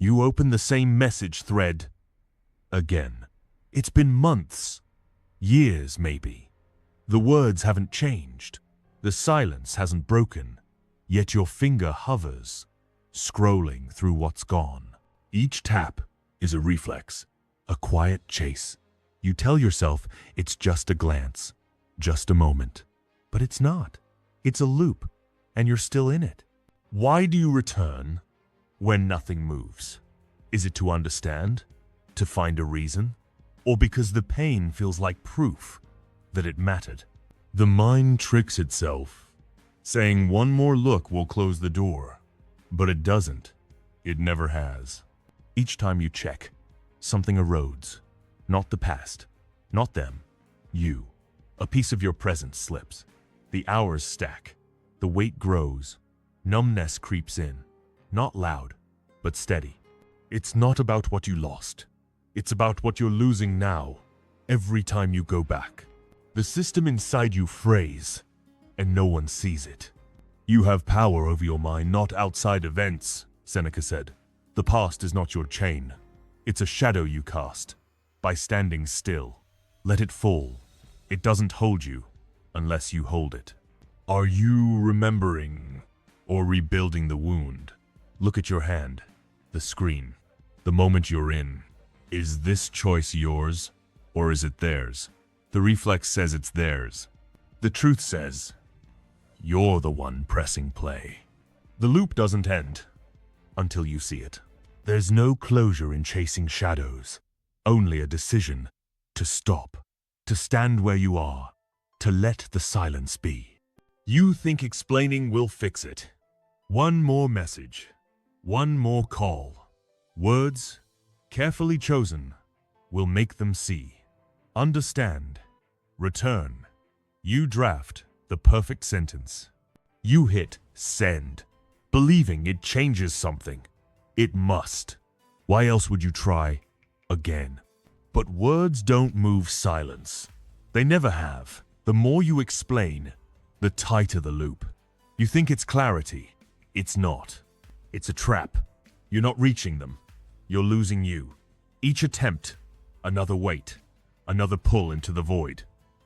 You open the same message thread again. It's been months, years maybe. The words haven't changed. The silence hasn't broken. Yet your finger hovers, scrolling through what's gone. Each tap is a reflex, a quiet chase. You tell yourself it's just a glance, just a moment. But it's not. It's a loop, and you're still in it. Why do you return when nothing moves? Is it to understand? To find a reason? Or because the pain feels like proof that it mattered? The mind tricks itself, saying one more look will close the door. But it doesn't. It never has. Each time you check, something erodes. Not the past, not them, you. A piece of your present slips. The hours stack. The weight grows. Numbness creeps in. Not loud, but steady. It's not about what you lost. It's about what you're losing now, every time you go back. The system inside you frays, and no one sees it. You have power over your mind, not outside events, Seneca said. The past is not your chain. It's a shadow you cast. By standing still, let it fall. It doesn't hold you, unless you hold it. Are you remembering or rebuilding the wound? Look at your hand, the screen, the moment you're in. Is this choice yours, or is it theirs? The reflex says it's theirs. The truth says, you're the one pressing play. The loop doesn't end until you see it. There's no closure in chasing shadows, only a decision to stop, to stand where you are, to let the silence be. You think explaining will fix it. One more message, one more call. Words, carefully chosen, will make them see, understand, return. You draft the perfect sentence. You hit send, believing it changes something. It must. Why else would you try again? But words don't move silence. They never have. The more you explain, the tighter the loop. You think it's clarity. It's not. It's a trap. You're not reaching them. You're losing you. Each attempt, another weight, another pull into the void.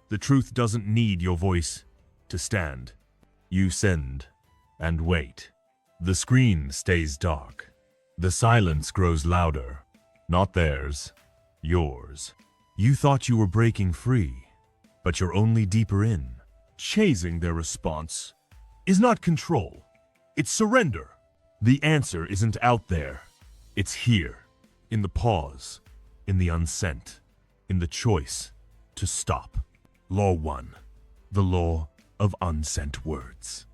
The truth doesn't need your voice to stand. You send and wait. The screen stays dark. The silence grows louder. Not theirs, yours. You thought you were breaking free, but you're only deeper in. Chasing their response is not control. It's surrender. The answer isn't out there. It's here, in the pause, in the unsent, in the choice to stop. Law 1, the law of unsent words.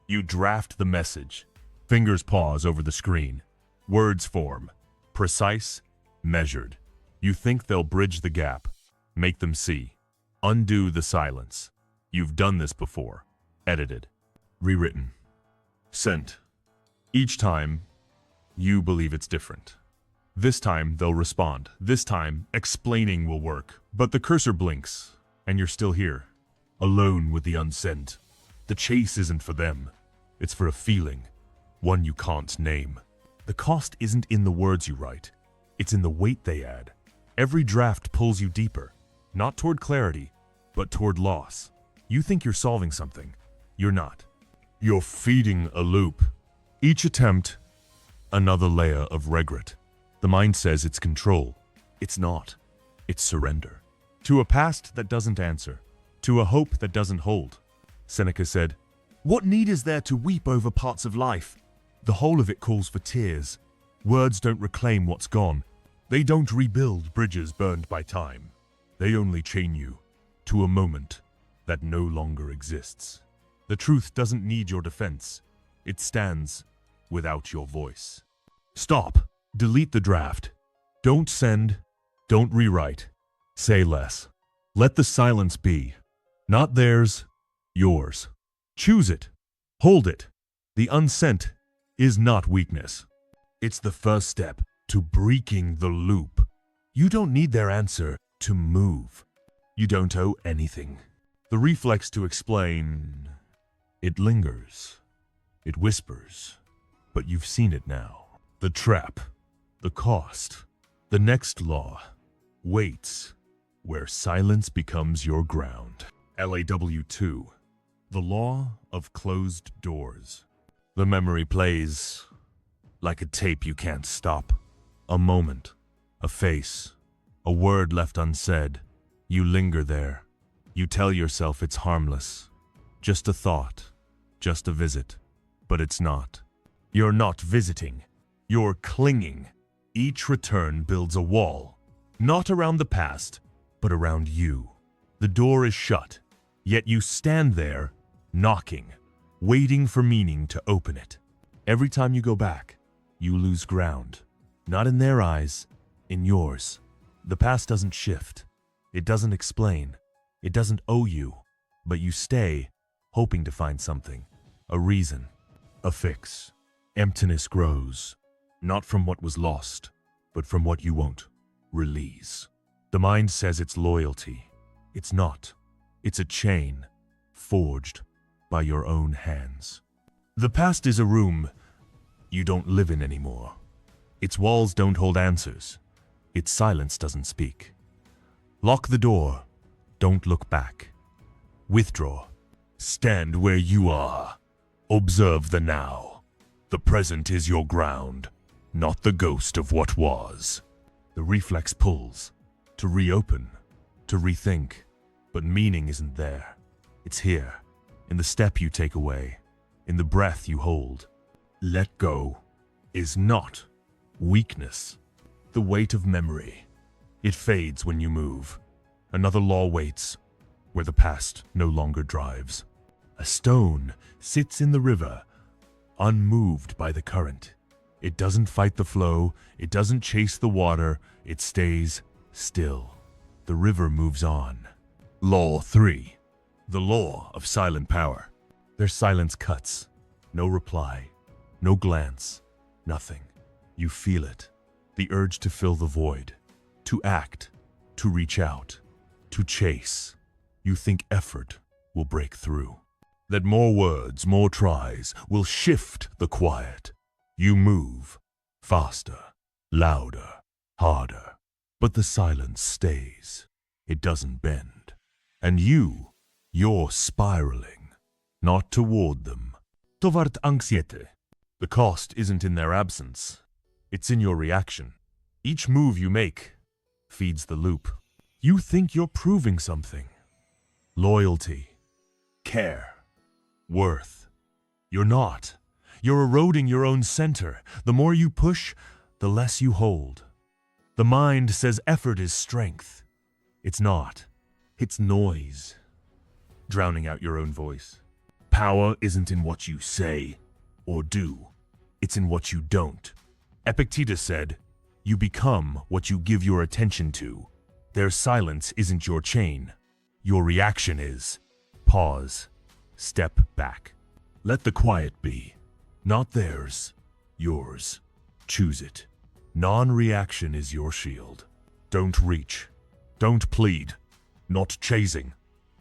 You draft the message. Fingers pause over the screen. Words form, precise, measured. You think they'll bridge the gap, make them see. Undo the silence. You've done this before. Edited, rewritten, sent. Each time, you believe it's different. This time, they'll respond. This time, explaining will work. But the cursor blinks, and you're still here, alone with the unsent. The chase isn't for them. It's for a feeling, one you can't name. The cost isn't in the words you write. It's in the weight they add. Every draft pulls you deeper, not toward clarity, but toward loss. You think you're solving something. You're not. You're feeding a loop. Each attempt, another layer of regret. The mind says it's control. It's not. It's surrender. To a past that doesn't answer. To a hope that doesn't hold. Seneca said, "What need is there to weep over parts of life? The whole of it calls for tears. Words don't reclaim what's gone. They don't rebuild bridges burned by time. They only chain you to a moment that no longer exists. The truth doesn't need your defense. It stands without your voice." Stop. Delete the draft. Don't send. Don't rewrite. Say less. Let the silence be. Not theirs, yours. Choose it. Hold it. The unsent is not weakness. It's the first step to breaking the loop. You don't need their answer to move. You don't owe anything. The reflex to explain, it lingers. It whispers. But you've seen it now. The trap. The cost. The next law. Waits, where silence becomes your ground. LAW2. The law of closed doors. The memory plays like a tape you can't stop. A moment, a face, a word left unsaid. You linger there. You tell yourself it's harmless. Just a thought, just a visit. But it's not. You're not visiting. You're clinging. Each return builds a wall. Not around the past, but around you. The door is shut, yet you stand there, knocking, waiting for meaning to open it. Every time you go back, you lose ground. Not in their eyes, in yours. The past doesn't shift. It doesn't explain. It doesn't owe you. But you stay, hoping to find something. A reason. A fix. Emptiness grows. Not from what was lost, but from what you won't release. The mind says it's loyalty. It's not. It's a chain, forged by your own hands. The past is a room you don't live in anymore. Its walls don't hold answers. Its silence doesn't speak. Lock the door. Don't look back. Withdraw. Stand where you are. Observe the now. The present is your ground, not the ghost of what was. The reflex pulls, to reopen, to rethink, but meaning isn't there. It's here, in the step you take away, in the breath you hold. Let go is not weakness, the weight of memory. It fades when you move. Another law waits, where the past no longer drives. A stone sits in the river, unmoved by the current. It doesn't fight the flow, it doesn't chase the water, it stays still. The river moves on. Law 3. The law of silent power. Their silence cuts. No reply, no glance, nothing. You feel it. The urge to fill the void, to act, to reach out, to chase. You think effort will break through. That more words, more tries, will shift the quiet. You move, faster, louder, harder. But the silence stays. It doesn't bend. And you're spiraling, not toward them. Toward anxiety. The cost isn't in their absence. It's in your reaction. Each move you make feeds the loop. You think you're proving something. Loyalty, care, worth. You're not. You're eroding your own center. The more you push, the less you hold. The mind says effort is strength. It's not. It's noise, drowning out your own voice. Power isn't in what you say or do. It's in what you don't. Epictetus said, "You become what you give your attention to." Their silence isn't your chain. Your reaction is. Pause. Step back. Let the quiet be. Not theirs. Yours. Choose it. Non-reaction is your shield. Don't reach. Don't plead. Not chasing.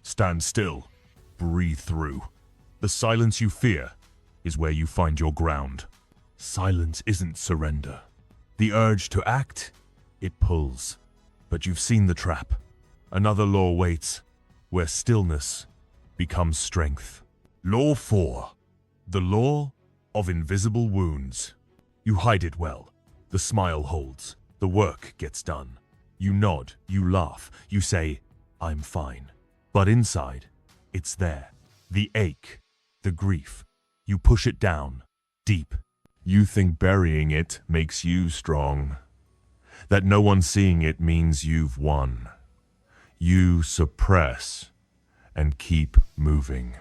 Stand still. Breathe through. The silence you fear is where you find your ground. Silence isn't surrender. The urge to act, it pulls. But you've seen the trap. Another law waits, where stillness becomes strength. Law 4. The law of invisible wounds. You hide it well. The smile holds. The work gets done. You nod, you laugh, you say, "I'm fine." But inside, it's there. The ache, the grief. You push it down, deep. You think burying it makes you strong. That no one seeing it means you've won. You suppress and keep moving.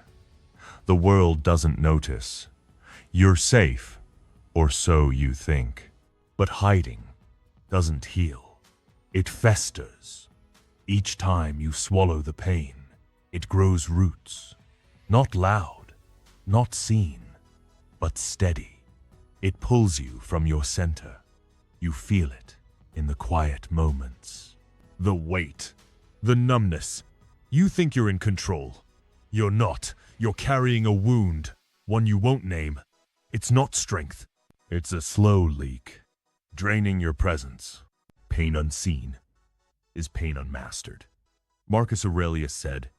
The world doesn't notice. You're safe, or so you think. But hiding doesn't heal. It festers. Each time you swallow the pain, it grows roots. Not loud, not seen, but steady. It pulls you from your center. You feel it in the quiet moments. The weight, the numbness. You think you're in control. You're not. You're carrying a wound, one you won't name. It's not strength. It's a slow leak. draining your presence. Pain unseen is pain unmastered. Marcus Aurelius said,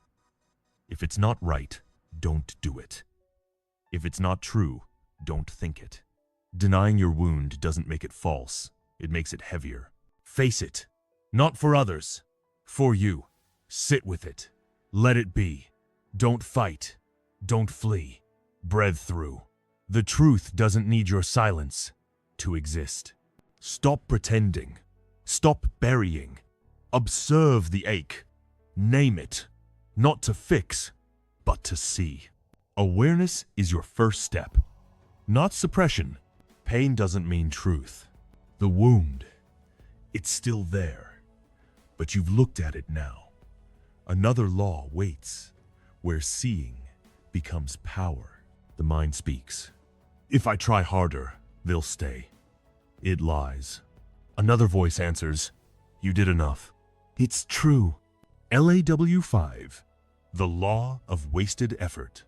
"If it's not right, don't do it. If it's not true, don't think it." Denying your wound doesn't make it false, it makes it heavier. Face it, not for others, for you. Sit with it. Let it be. Don't fight. Don't flee. Breathe through. The truth doesn't need your silence to exist. Stop pretending. Stop burying. Observe the ache. Name it. Not to fix, but to see. Awareness is your first step, not suppression. Pain doesn't mean truth. The wound, it's still there, but you've looked at it now. Another law waits, where seeing becomes power. The mind speaks. If I try harder, they'll stay. It lies. Another voice answers, you did enough. It's true. LAW 5, the law of wasted effort.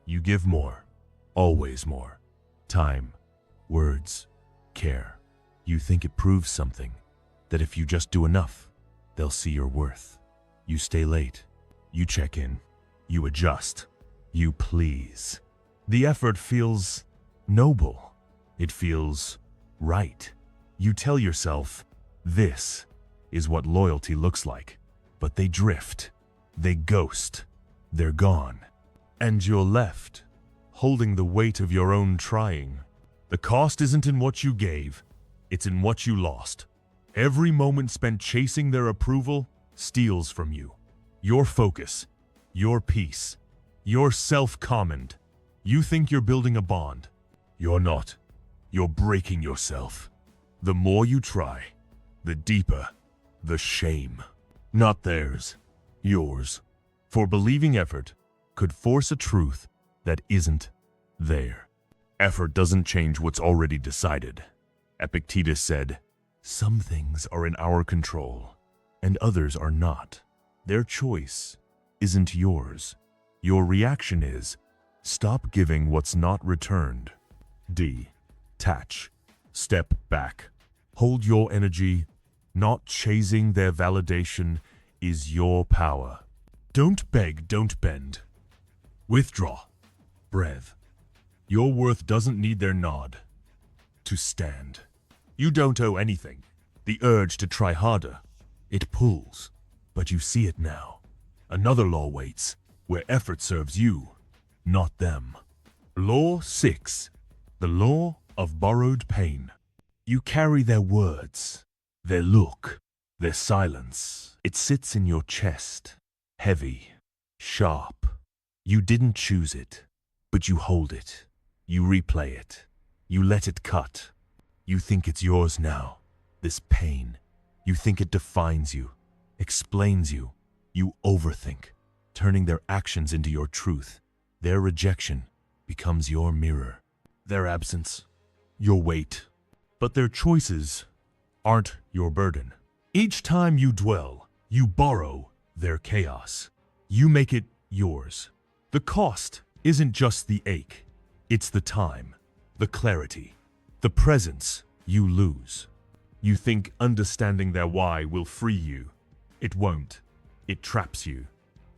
You give more, always more. Time, words, care. You think it proves something, that if you just do enough, they'll see your worth. You stay late, you check in, you adjust, you please. The effort feels noble. It feels right. You tell yourself, this is what loyalty looks like. But they drift, they ghost, they're gone. And you're left, holding the weight of your own trying. The cost isn't in what you gave, it's in what you lost. Every moment spent chasing their approval steals from you. Your focus, your peace, your self-command. You think you're building a bond. You're not. You're breaking yourself. The more you try, the deeper the shame. Not theirs, yours. For believing effort could force a truth that isn't there. Effort doesn't change what's already decided. Epictetus said, some things are in our control, and others are not. Their choice isn't yours. Your reaction is, stop giving what's not returned. Detach. Step back. Hold your energy. Not chasing their validation is your power. Don't beg, don't bend. Withdraw. Breathe. Your worth doesn't need their nod to stand. You don't owe anything. The urge to try harder, it pulls. But you see it now. Another law waits, where effort serves you, not them. Law 6. The law of borrowed pain. You carry their words, their look, their silence. It sits in your chest, heavy, sharp. You didn't choose it, but you hold it. You replay it. You let it cut. You think it's yours now, this pain. You think it defines you, explains you. You overthink, turning their actions into your truth. Their rejection becomes your mirror. Their absence, your weight. But their choices aren't your burden. Each time you dwell, you borrow their chaos. You make it yours. The cost isn't just the ache. It's the time, the clarity, the presence you lose. You think understanding their why will free you. It won't. It traps you.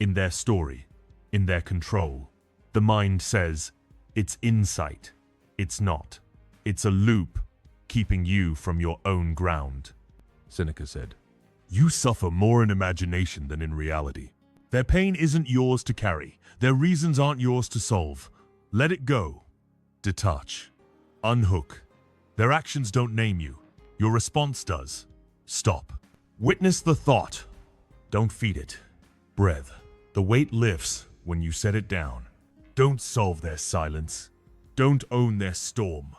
In their story, in their control. The mind says, it's insight. It's not. It's a loop, keeping you from your own ground. Seneca said, you suffer more in imagination than in reality. Their pain isn't yours to carry. Their reasons aren't yours to solve. Let it go. Detach. Unhook. Their actions don't name you. Your response does. Stop. Witness the thought. Don't feed it. Breathe. The weight lifts when you set it down. Don't solve their silence. Don't own their storm.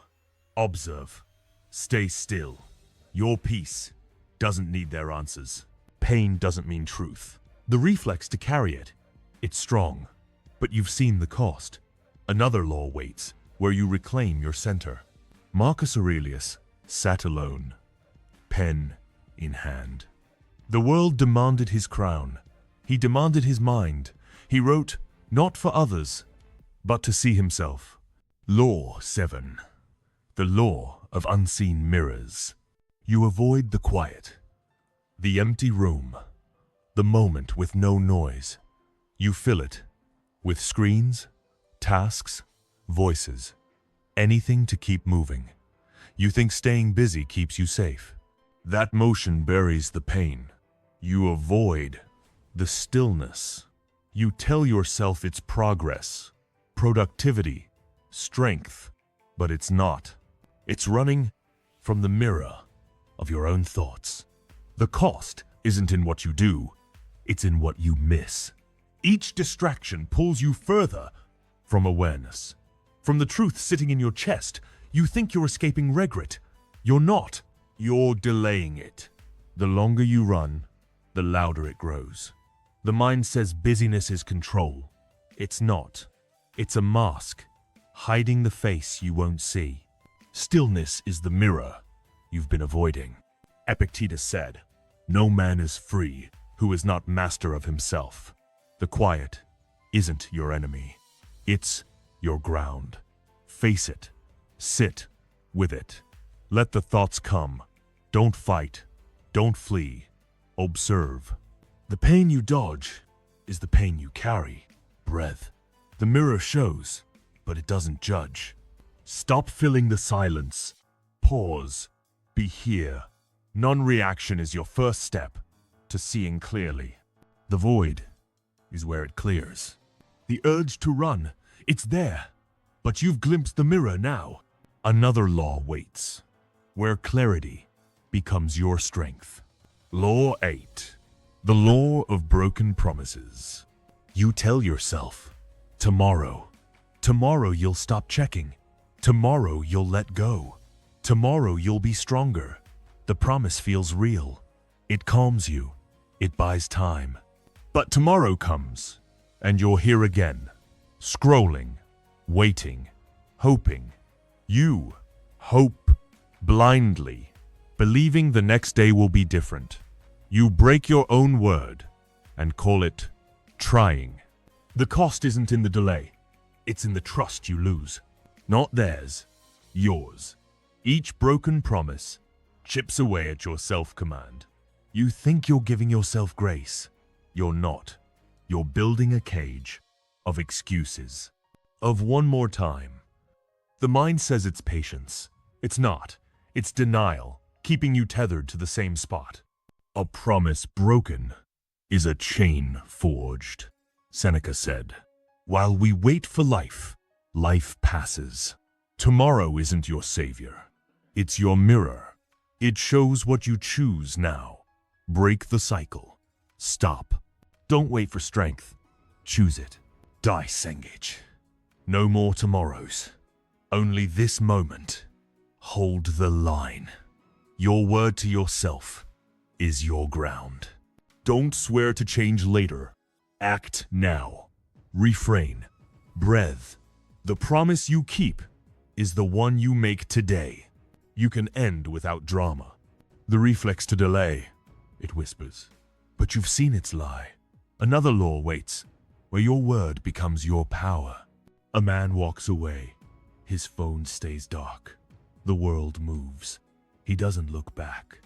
Observe. Stay still. Your peace doesn't need their answers. Pain doesn't mean truth. The reflex to carry it, it's strong. But you've seen the cost. Another law waits, where you reclaim your center. Marcus Aurelius sat alone, pen in hand. The world demanded his crown. He demanded his mind. He wrote, not for others, but to see himself. Law 7. The law of unseen mirrors. You avoid the quiet, the empty room, the moment with no noise. You fill it with screens, tasks, voices, anything to keep moving. You think staying busy keeps you safe. That motion buries the pain. You avoid the stillness. You tell yourself it's progress, productivity, strength, but it's not. It's running from the mirror of your own thoughts. The cost isn't in what you do, it's in what you miss. Each distraction pulls you further from awareness. From the truth sitting in your chest, you think you're escaping regret. You're not. You're delaying it. The longer you run, the louder it grows. The mind says busyness is control. It's not. It's a mask, hiding the face you won't see. Stillness is the mirror you've been avoiding. Epictetus said, "No man is free who is not master of himself." The quiet isn't your enemy. It's your ground. Face it. Sit with it. Let the thoughts come. Don't fight. Don't flee. Observe. The pain you dodge is the pain you carry. Breath. The mirror shows, but it doesn't judge. Stop filling the silence. Pause. Be here. Non-reaction is your first step to seeing clearly. The void is where it clears. The urge to run, it's there, but you've glimpsed the mirror now. Another law waits, where clarity becomes your strength. Law 8, the law of broken promises. You tell yourself, tomorrow you'll stop checking. Tomorrow you'll let go. Tomorrow you'll be stronger. The promise feels real. It calms you. It buys time. But tomorrow comes, and you're here again, scrolling, waiting, hoping. You hope blindly, believing the next day will be different. You break your own word and call it trying. The cost isn't in the delay, it's in the trust you lose. Not theirs, yours. Each broken promise chips away at your self-command. You think you're giving yourself grace. You're not. You're building a cage of excuses. Of one more time. The mind says it's patience. It's not. It's denial, keeping you tethered to the same spot. A promise broken is a chain forged. Seneca said, "While we wait for life, life passes." Tomorrow isn't your savior. It's your mirror. It shows what you choose now. Break the cycle. Stop. Don't wait for strength. Choose it. Disengage. No more tomorrows. Only this moment. Hold the line. Your word to yourself is your ground. Don't swear to change later. Act now. Refrain. Breathe. The promise you keep is the one you make today. You can end without drama. The reflex to delay, it whispers. But you've seen its lie. Another law waits, where your word becomes your power. A man walks away. His phone stays dark. The world moves. He doesn't look back.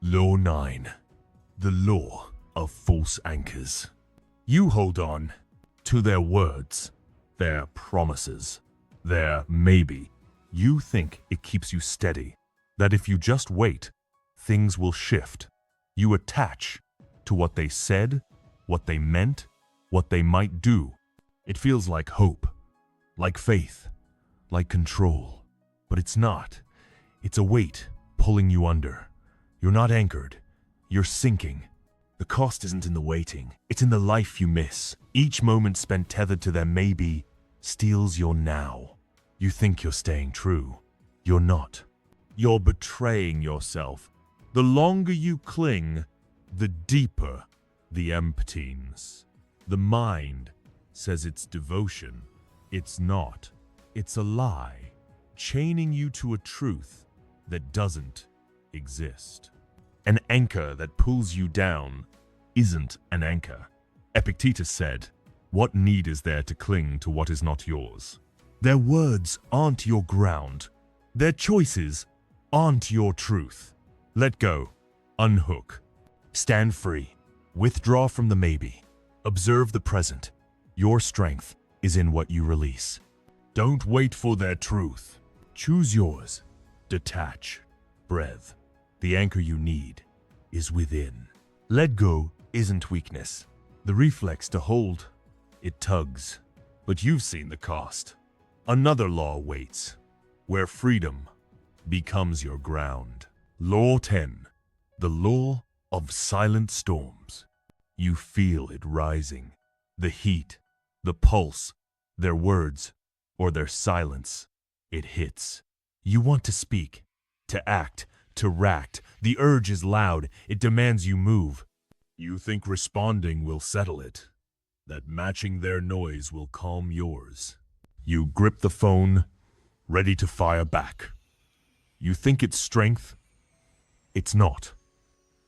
Law 9. The law of false anchors. You hold on to their words, their promises, their maybe. You think it keeps you steady, that if you just wait, things will shift. You attach to what they said, what they meant, what they might do. It feels like hope, like faith, like control. But it's not. It's a weight pulling you under. You're not anchored. You're sinking. The cost isn't in the waiting. It's in the life you miss. Each moment spent tethered to their maybe steals your now. You think you're staying true. You're not. You're betraying yourself. The longer you cling, the deeper the emptiness. The mind says it's devotion. It's not. It's a lie, chaining you to a truth that doesn't exist. An anchor that pulls you down isn't an anchor. Epictetus said, "What need is there to cling to what is not yours?" Their words aren't your ground. Their choices aren't your truth. Let go. Unhook. Stand free. Withdraw from the maybe. Observe the present. Your strength is in what you release. Don't wait for their truth. Choose yours. Detach. Breathe. The anchor you need is within. Let go isn't weakness. The reflex to hold, it tugs. But you've seen the cost. Another law waits, where freedom becomes your ground. Law 10. The law of silent storms. You feel it rising. The heat, the pulse, their words, or their silence. It hits. You want to speak, to act, to react. The urge is loud. It demands you move. You think responding will settle it, that matching their noise will calm yours. You grip the phone, ready to fire back. You think it's strength? It's not.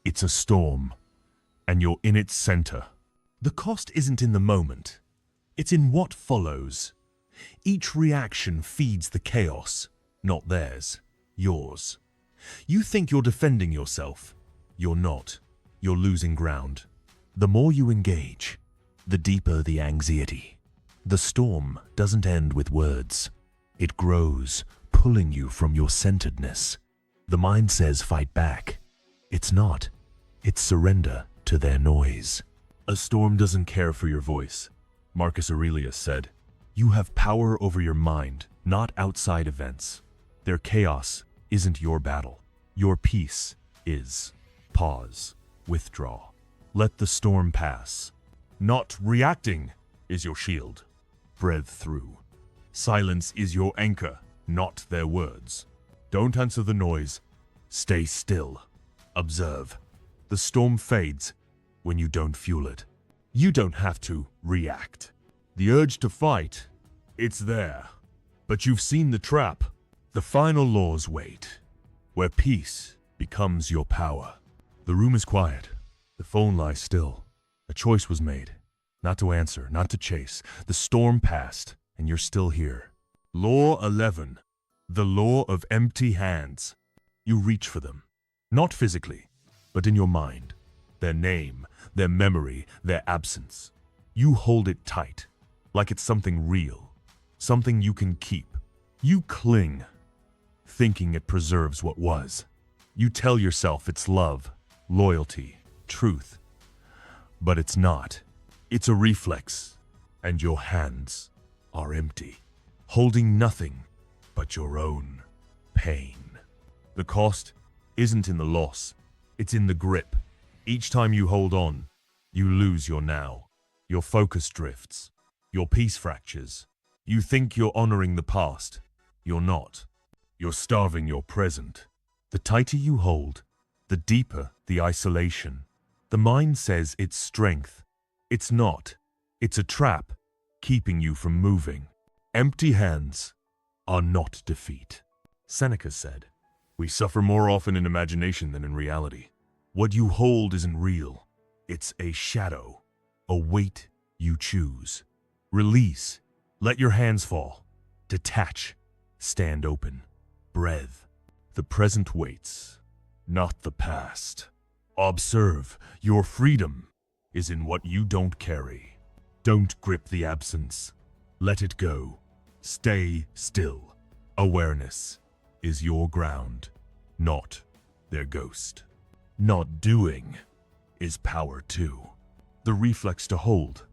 It's a storm, and you're in its center. The cost isn't in the moment. It's in what follows. Each reaction feeds the chaos, not theirs, yours. You think you're defending yourself. You're not. You're losing ground. The more you engage, the deeper the anxiety. The storm doesn't end with words. It grows, pulling you from your centeredness. The mind says fight back. It's not. It's surrender to their noise. A storm doesn't care for your voice. Marcus Aurelius said, "You have power over your mind, not outside events. Their chaos isn't your battle. Your peace is." Pause. Withdraw. Let the storm pass. Not reacting is your shield. Breathe through. Silence is your anchor, not their words. Don't answer the noise. Stay still. Observe. The storm fades when you don't fuel it. You don't have to react. The urge to fight, it's there. But you've seen the trap. The final laws wait, where peace becomes your power. The room is quiet. The phone lies still. A choice was made. Not to answer, not to chase. The storm passed, and you're still here. Law 11. The law of empty hands. You reach for them. Not physically, but in your mind. Their name, their memory, their absence. You hold it tight, like it's something real, something you can keep. You cling, thinking it preserves what was. You tell yourself it's love, loyalty, truth. But it's not. It's a reflex, and your hands are empty, holding nothing but your own pain. The cost isn't in the loss, it's in the grip. Each time you hold on, you lose your now. Your focus drifts, your peace fractures. You think you're honoring the past. You're not. You're starving your present. The tighter you hold, the deeper the isolation. The mind says it's strength. It's not. It's a trap, keeping you from moving. Empty hands are not defeat. Seneca said, "We suffer more often in imagination than in reality." What you hold isn't real. It's a shadow, a weight you choose. Release. Let your hands fall. Detach. Stand open. Breathe. The present waits, not the past. Observe. Your freedom is in what you don't carry. Don't grip the absence. Let it go. Stay still. Awareness is your ground, not their ghost. Not doing is power too. The reflex to hold,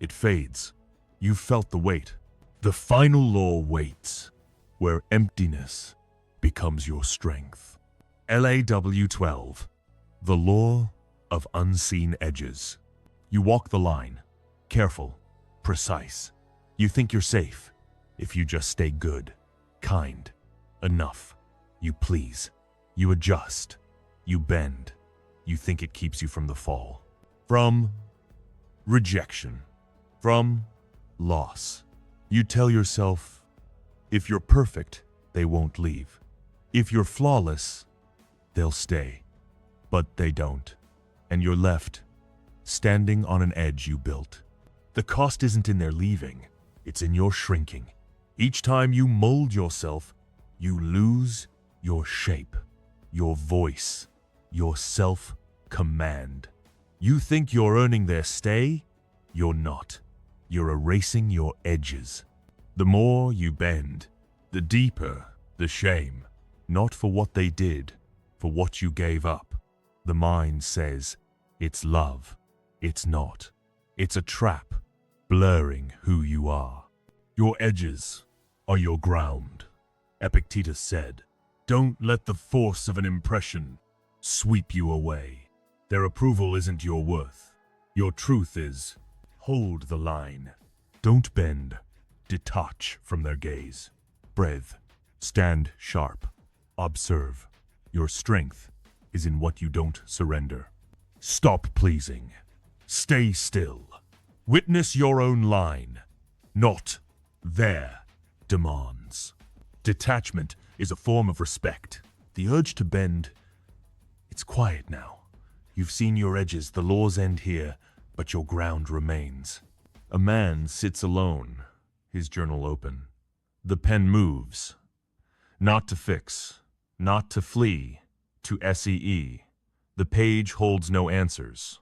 it fades. You've felt the weight. The final law waits, where emptiness becomes your strength. LAW 12. The law of unseen edges. You walk the line, careful, precise. You think you're safe if you just stay good, kind, enough. You please, you adjust, you bend. You think it keeps you from the fall, from rejection, from loss. You tell yourself, if you're perfect, they won't leave. If you're flawless, they'll stay. But they don't, and you're left standing on an edge you built. The cost isn't in their leaving, it's in your shrinking. Each time you mold yourself, you lose your shape, your voice. your self-command. You think you're earning their stay? You're not. You're erasing your edges. The more you bend, the deeper the shame. Not for what they did, for what you gave up. The mind says, it's love. It's not. It's a trap, blurring who you are. Your edges are your ground. Epictetus said, don't let the force of an impression sweep you away. Their approval isn't your worth. Your truth is, hold the line. Don't bend. Detach from their gaze. Breathe. Stand sharp. Observe. Your strength is in what you don't surrender. Stop pleasing. Stay still. Witness your own line, not their demands. Detachment is a form of respect. The urge to bend, it's quiet now. You've seen your edges, the laws end here, but your ground remains. A man sits alone, his journal open. The pen moves, not to fix, not to flee, to SEE. The page holds no answers,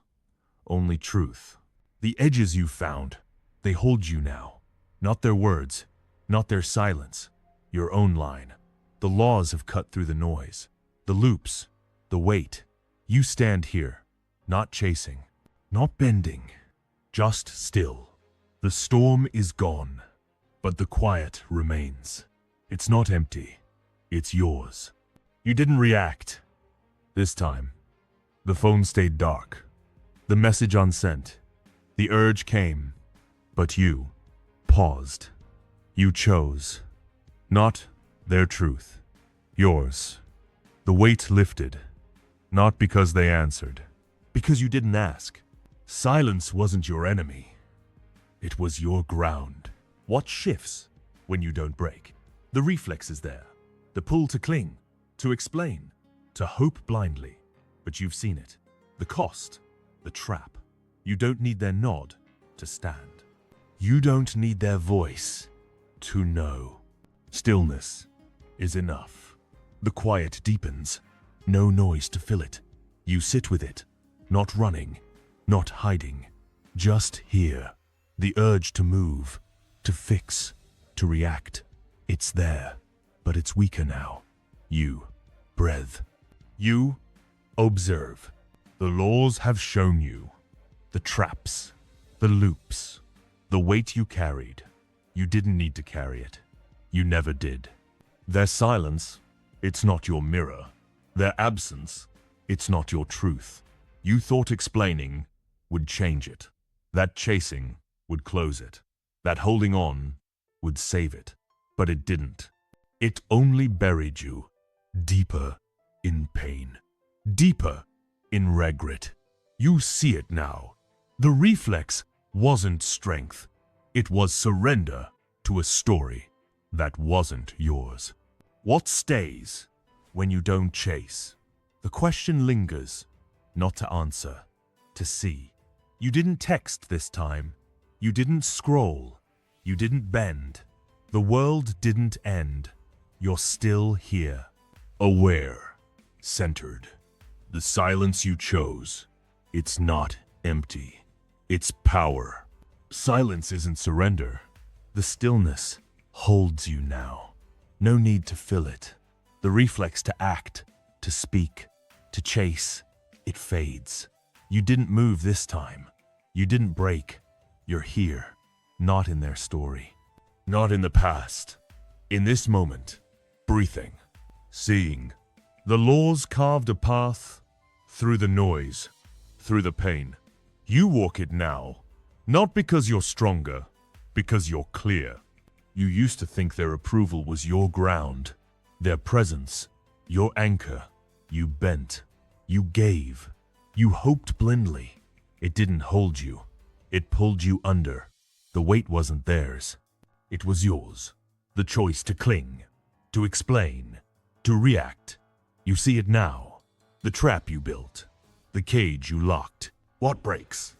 only truth. The edges you found, they hold you now. Not their words, not their silence, your own line. The laws have cut through the noise, the loops, the weight. You stand here, not chasing, not bending, just still. The storm is gone, but the quiet remains. It's not empty, it's yours. You didn't react. This time, the phone stayed dark, the message unsent. The urge came, but you paused. You chose, not their truth, yours. The weight lifted, not because they answered, because you didn't ask. Silence wasn't your enemy. It was your ground. What shifts when you don't break? The reflex is there, the pull to cling, to explain, to hope blindly. But you've seen it, the cost, the trap. You don't need their nod to stand. You don't need their voice to know. Stillness is enough. The quiet deepens, no noise to fill it. You sit with it, not running, not hiding, just here. The urge to move, to fix, to react. It's there, but it's weaker now. You breathe. You observe. The laws have shown you. The traps, the loops, the weight you carried. You didn't need to carry it. You never did. Their silence, it's not your mirror. Their absence, it's not your truth. You thought explaining would change it. That chasing would close it. That holding on would save it. But it didn't. It only buried you deeper in pain, deeper in regret. You see it now. The reflex wasn't strength. It was surrender to a story that wasn't yours. What stays when you don't chase? The question lingers, not to answer, to see. You didn't text this time. You didn't scroll. You didn't bend. The world didn't end. You're still here. Aware, centered. The silence you chose, it's not empty. It's power. Silence isn't surrender. The stillness holds you now. No need to fill it. The reflex to act, to speak, to chase, it fades. You didn't move this time. You didn't break. You're here, not in their story. Not in the past. In this moment, breathing, seeing. The laws carved a path through the noise, through the pain. You walk it now, not because you're stronger, because you're clear. You used to think their approval was your ground, their presence, your anchor. You bent, you gave, you hoped blindly. It didn't hold you. It pulled you under. The weight wasn't theirs. It was yours. The choice to cling, to explain, to react. You see it now. The trap you built, the cage you locked. What breaks?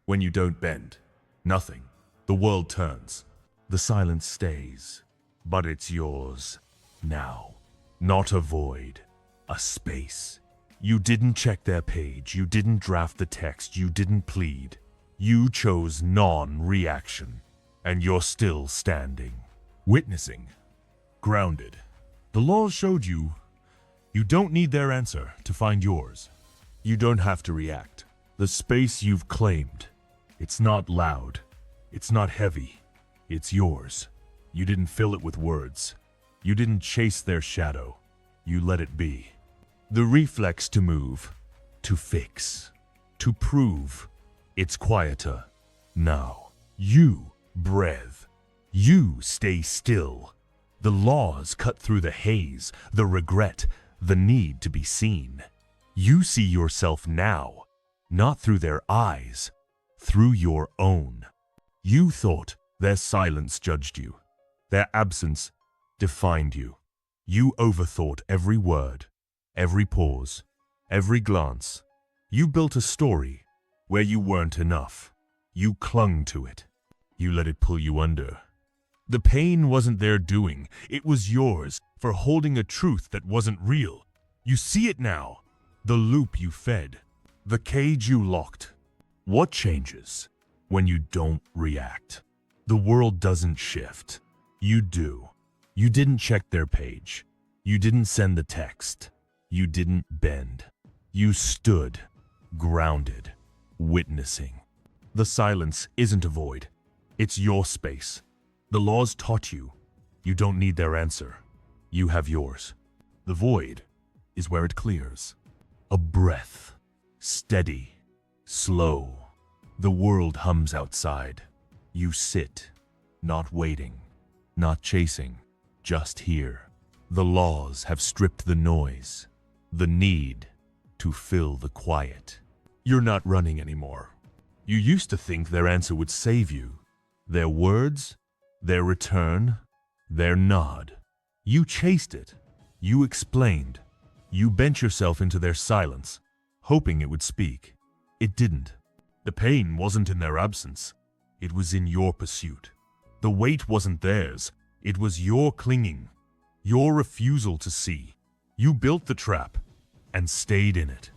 When you don't bend. Nothing. The world turns. The silence stays. But it's yours now. Not a void. A space. You didn't check their page, you didn't draft the text, you didn't plead. You chose non-reaction, and you're still standing. Witnessing. Grounded. The laws showed you don't need their answer to find yours. You don't have to react. The space you've claimed, it's not loud, it's not heavy, it's yours. You didn't fill it with words. You didn't chase their shadow. You let it be. The reflex to move, to fix, to prove, it's quieter now. You breathe. You stay still. The laws cut through the haze, the regret, the need to be seen. You see yourself now, not through their eyes, through your own. You thought their silence judged you. Their absence defined you. You overthought every word, every pause, every glance. You built a story where you weren't enough. You clung to it. You let it pull you under. The pain wasn't their doing. It was yours for holding a truth that wasn't real. You see it now. The loop you fed. The cage you locked. What changes when you don't react? The world doesn't shift. You do. You didn't check their page. You didn't send the text. You didn't bend. You stood, grounded, witnessing. The silence isn't a void. It's your space. The laws taught you don't need their answer. You have yours. The void is where it clears. A breath, steady, slow. The world hums outside. You sit, not waiting, not chasing, just here. The laws have stripped the noise, the need to fill the quiet. You're not running anymore. You used to think their answer would save you. Their words, their return, their nod. You chased it. You explained. You bent yourself into their silence, hoping it would speak. It didn't. The pain wasn't in their absence. It was in your pursuit. The weight wasn't theirs. It was your clinging, your refusal to see. You built the trap and stayed in it.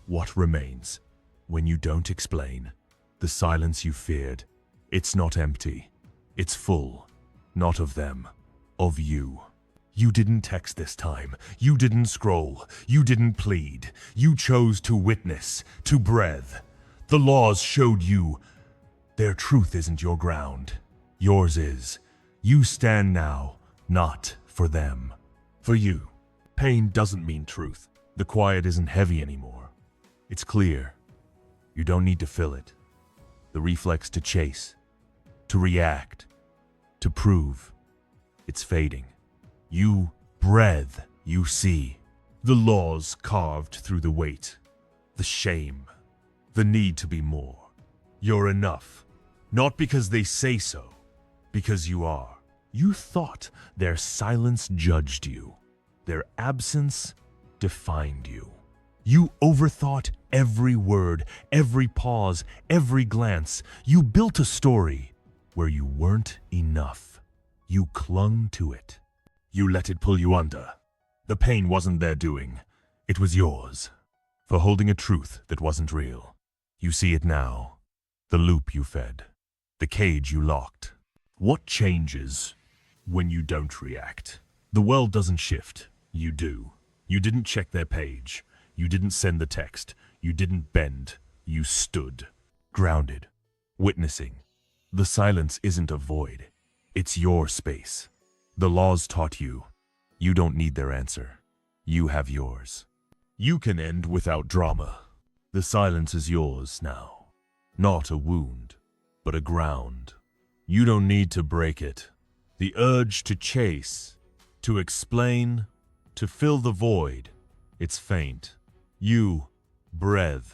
What remains when you don't explain? The silence you feared. It's not empty. It's full. Not of them, of you. You didn't text this time. You didn't scroll. You didn't plead. You chose to witness, to breathe. The laws showed you their truth isn't your ground. Yours is. You stand now, not for them. For you. Pain doesn't mean truth. The quiet isn't heavy anymore. It's clear. You don't need to fill it. The reflex to chase, to react, to prove. It's fading. You breathe, you see. The laws carved through the weight, the shame, the need to be more. You're enough. Not because they say so, because you are. You thought their silence judged you. Their absence defined you. You overthought every word, every pause, every glance. You built a story where you weren't enough. You clung to it. You let it pull you under. The pain wasn't their doing. It was yours. For holding a truth that wasn't real. You see it now. The loop you fed. The cage you locked. What changes when you don't react? The world doesn't shift. You do. You didn't check their page. You didn't send the text. You didn't bend. You stood. Grounded. Witnessing. The silence isn't a void. It's your space. The laws taught you don't need their answer. You have yours. You can end without drama. The silence is yours now. Not a wound, but a ground. You don't need to break it. The urge to chase, to explain, to fill the void, it's faint. You breathe.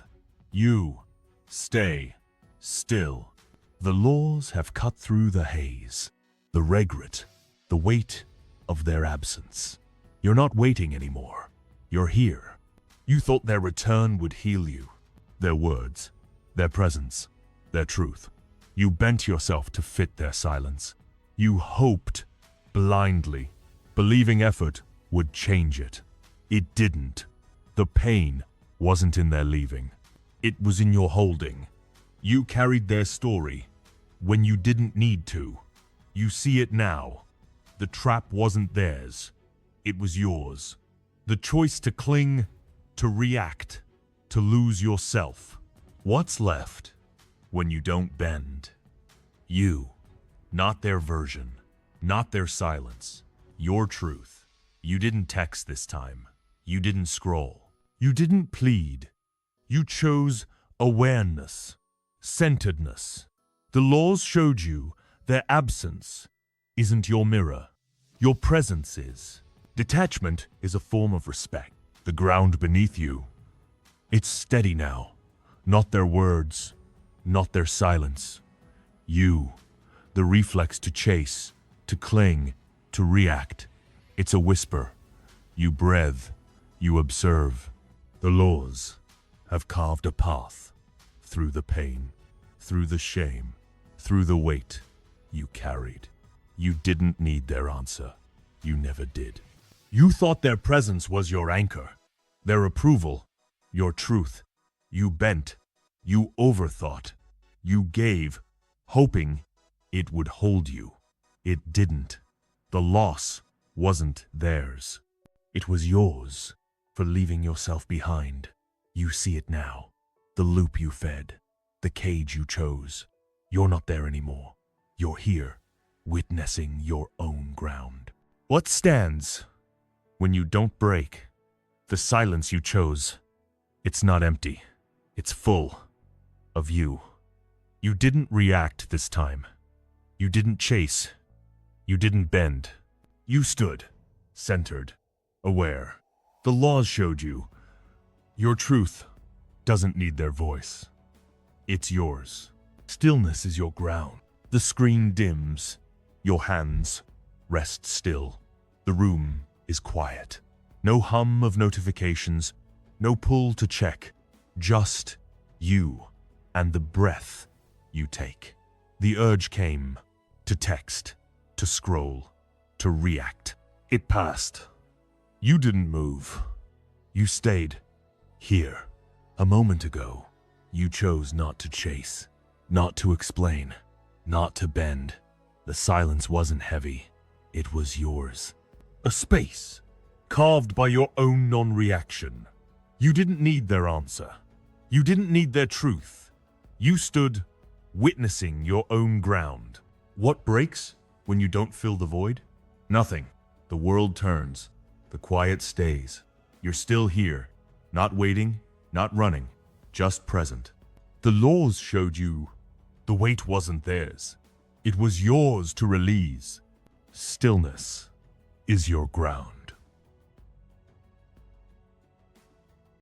You stay still. The laws have cut through the haze, the regret, the weight of their absence. You're not waiting anymore. You're here. You thought their return would heal you. Their words, their presence, their truth. You bent yourself to fit their silence. You hoped blindly, believing effort would change it. It didn't. The pain wasn't in their leaving. It was in your holding. You carried their story when you didn't need to. You see it now. The trap wasn't theirs. It was yours. The choice to cling, to react, to lose yourself. What's left when you don't bend? You, not their version, not their silence, your truth. You didn't text this time. You didn't scroll. You didn't plead. You chose awareness, centeredness. The laws showed you their absence isn't your mirror. Your presence is. Detachment is a form of respect. The ground beneath you, it's steady now. Not their words, not their silence. You, the reflex to chase, to cling, to react. It's a whisper. You breathe, you observe. The laws have carved a path through the pain, through the shame, through the weight you carried. You didn't need their answer. You never did. You thought their presence was your anchor, their approval, your truth. You bent, you overthought, you gave, hoping it would hold you. It didn't. The loss wasn't theirs. It was yours for leaving yourself behind. You see it now. The loop you fed, the cage you chose. You're not there anymore. You're here, witnessing your own ground. What stands when you don't break? The silence you chose. It's not empty. It's full of you. You didn't react this time. You didn't chase. You didn't bend. You stood, centered, aware. The laws showed you. Your truth doesn't need their voice. It's yours. Stillness is your ground. The screen dims. Your hands rest still. The room is quiet. No hum of notifications, no pull to check. Just you and the breath you take. The urge came to text, to scroll, to react. It passed. You didn't move. You stayed here. A moment ago, you chose not to chase, not to explain, not to bend. The silence wasn't heavy. It was yours. A space carved by your own non-reaction. You didn't need their answer. You didn't need their truth. You stood witnessing your own ground. What breaks when you don't fill the void? Nothing. The world turns. The quiet stays. You're still here, not waiting, not running, just present. The laws showed you the weight wasn't theirs. It was yours to release. Stillness is your ground.